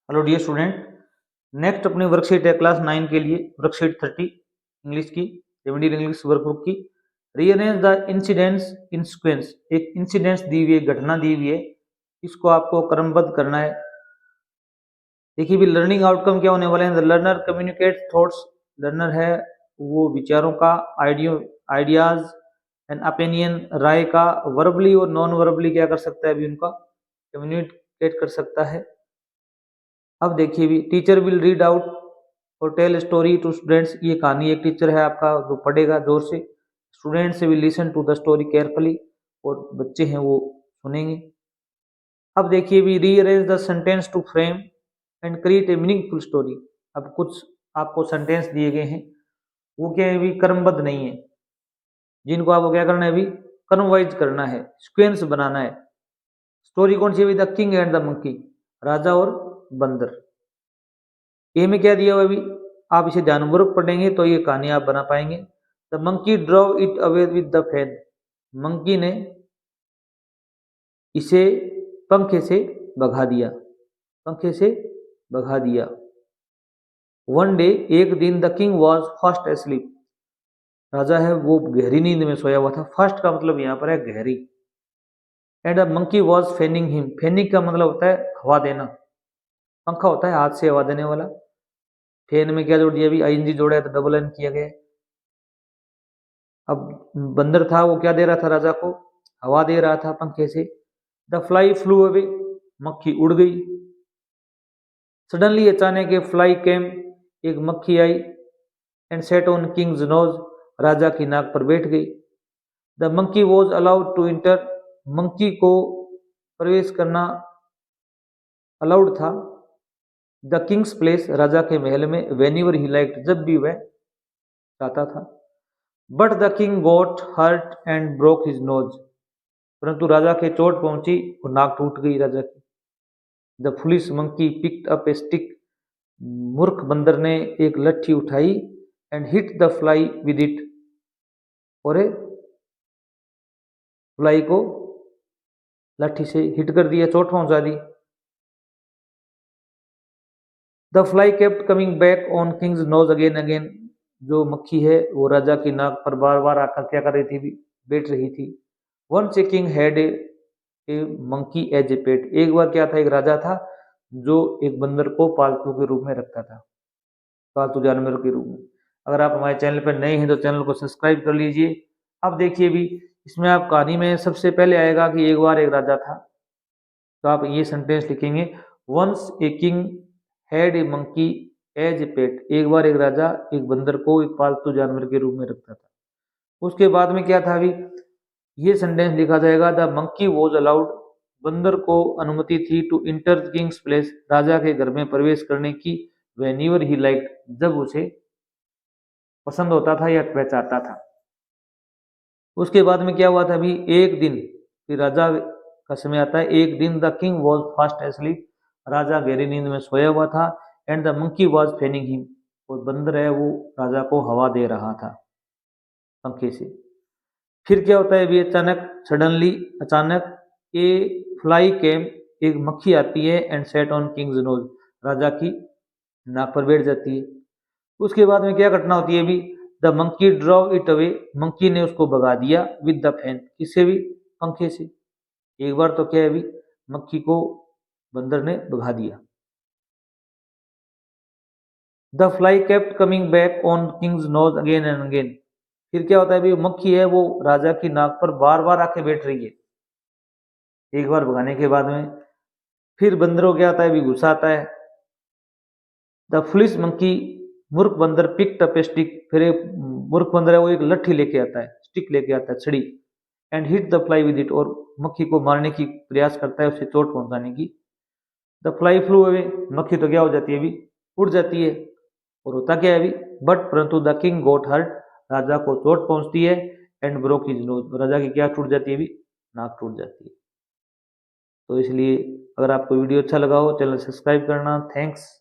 Hello dear student, next अपनी worksheet है class 9 के लिए वर्कशीट 30 इंग्लिश की रेमेडियल इंग्लिश वर्कबुक की। Rearrange the incidents in sequence. एक इंसिडेंट्स दी हुई है, घटना दी हुई है, इसको आपको क्रमबद्ध करना है। देखिए भी लर्निंग आउटकम क्या होने वाले हैं। The learner communicate thoughts. Learner है वो विचारों का आइडियाज एंड ओपिनियन राय का वर्बली और नॉन वर्बली क्या कर सकता है, अभी उनका कम्युनिकेट कर सकता है। अब देखिए भी टीचर विल रीड आउट और टेल स्टोरी टू स्टूडेंट्स। ये कहानी एक टीचर है आपका जो पढ़ेगा जोर से। Students will listen to the story carefully, और बच्चे हैं वो सुनेंगे। अब देखिए भी rearrange the sentence to frame and create a meaningful story. अब कुछ आपको सेंटेंस दिए गए हैं, वो क्या है भी क्रमबद्ध नहीं है, जिनको आपको क्या करना है अभी क्रम वाइज करना है, सिक्वेंस बनाना है। स्टोरी कौन सी है? The king and the monkey, राजा और बंदर। ए में क्या दिया हुआ अभी, आप इसे ध्यानपूर्वक पढ़ेंगे तो ये कहानी आप बना पाएंगे। The monkey drove it away with the fan. Monkey ने इसे पंखे से भगा दिया, पंखे से भगा दिया। वन डे, एक दिन, the king was fast asleep. राजा है वो गहरी नींद में सोया हुआ था। फास्ट का मतलब यहाँ पर है गहरी। And the monkey was fanning him. Fanning का मतलब होता है हवा देना। पंखा होता है हाथ से हवा देने वाला। फैन में क्या जोड़ दिया अभी, आईएनजी जोड़ा है तो डबल एन किया गया। अब बंदर था वो क्या दे रहा था राजा को, हवा दे रहा था पंखे से। द फ्लाई फ्लू अवे, मक्खी उड़ गई। सडनली, अचानक, ए फ्लाई केम, एक मक्खी आई। And sat on king's nose, राजा की नाक पर बैठ गई। The monkey was allowed to enter, monkey को प्रवेश करना अलाउड था। द किंग्स प्लेस, राजा के महल में, वेन्यूवर ही लाइक्ड, जब भी वह चाहता था। But the king got hurt and broke his nose, परंतु राजा के चोट पहुंची और नाक टूट गई राजा की। The foolish monkey picked up a stick, मूर्ख बंदर ने एक लट्ठी उठाई। And hit the fly with it, और फ्लाई को लाठी से हिट कर दिया, चोट पहुंचा दी। The fly kept coming back on king's nose again again, जो मक्खी है वो राजा की नाक पर बार बार आकर क्या कर रही थी, बैठ रही थी। Once a king had a monkey as a pet. एक बार क्या था, एक राजा था जो एक बंदर को पालतू के रूप में रखता था, पालतू जानवर के रूप में। अगर आप हमारे चैनल पर नए हैं तो चैनल को सब्सक्राइब कर लीजिए। अब देखिए भी इसमें आप कहानी में सबसे पहले आएगा कि एक बार एक राजा था, तो आप ये सेंटेंस लिखेंगे, once a king had a monkey as a pet. एक बार एक राजा एक बंदर को एक पालतू जानवर के रूप में रखता था। उसके बाद में क्या था अभी, ये सेंटेंस लिखा जाएगा, द मंकी वॉज अलाउड, बंदर को अनुमति थी, टू इंटर किंग्स प्लेस, राजा के घर में प्रवेश करने की, व्हेनेवर ही लाइक्ड, जब उसे पसंद होता था या वह चाहता था। उसके बाद में क्या हुआ था अभी, एक दिन, फिर राजा का समय आता है। एक दिन, the king was fast asleep, राजा गहरी नींद में सोया हुआ था। And the monkey was fanning him, और बंदर है वो राजा को हवा दे रहा था पंखे से। फिर क्या होता है अभी, अचानक, सडनली, अचानक, ए फ्लाई केम, एक मक्खी आती है। And sat on king's nose, राजा की नाक पर बैठ जाती है। उसके बाद में क्या घटना होती है अभी, the monkey drove it away, monkey ने उसको भगा दिया, विद द फैन, किससे भी, पंखे से। एक बार तो क्या है अभी, मक्खी को बंदर ने भगा दिया। The fly kept coming back on king's nose again and again. फिर क्या होता है अभी, मक्खी है वो राजा की नाक पर बार बार आके बैठ रही है, एक बार भगाने के बाद में। फिर बंदरों क्या आता है अभी, गुस्सा आता है। द फुलिश मंकी, मूर्ख बंदर, पिक्ड अप ए स्टिक, फिर एक मूर्ख बंदर है वो एक लट्ठी लेके आता है, स्टिक लेके आता है, छड़ी। And hit the fly with it, और मक्खी को मारने की प्रयास करता है, उसे चोट पहुंचाने की। द फ्लाई फ्लू अवे, मक्खी तो क्या हो जाती है अभी, उड़ जाती है। और होता क्या है अभी, बट परंतु द किंग गॉट हर्ट, राजा को चोट पहुंचती है। एंड ब्रोक हिज नोज, राजा की क्या टूट जाती है अभी, नाक टूट जाती है। तो इसलिए अगर आपको वीडियो अच्छा लगा हो चैनल सब्सक्राइब करना। थैंक्स।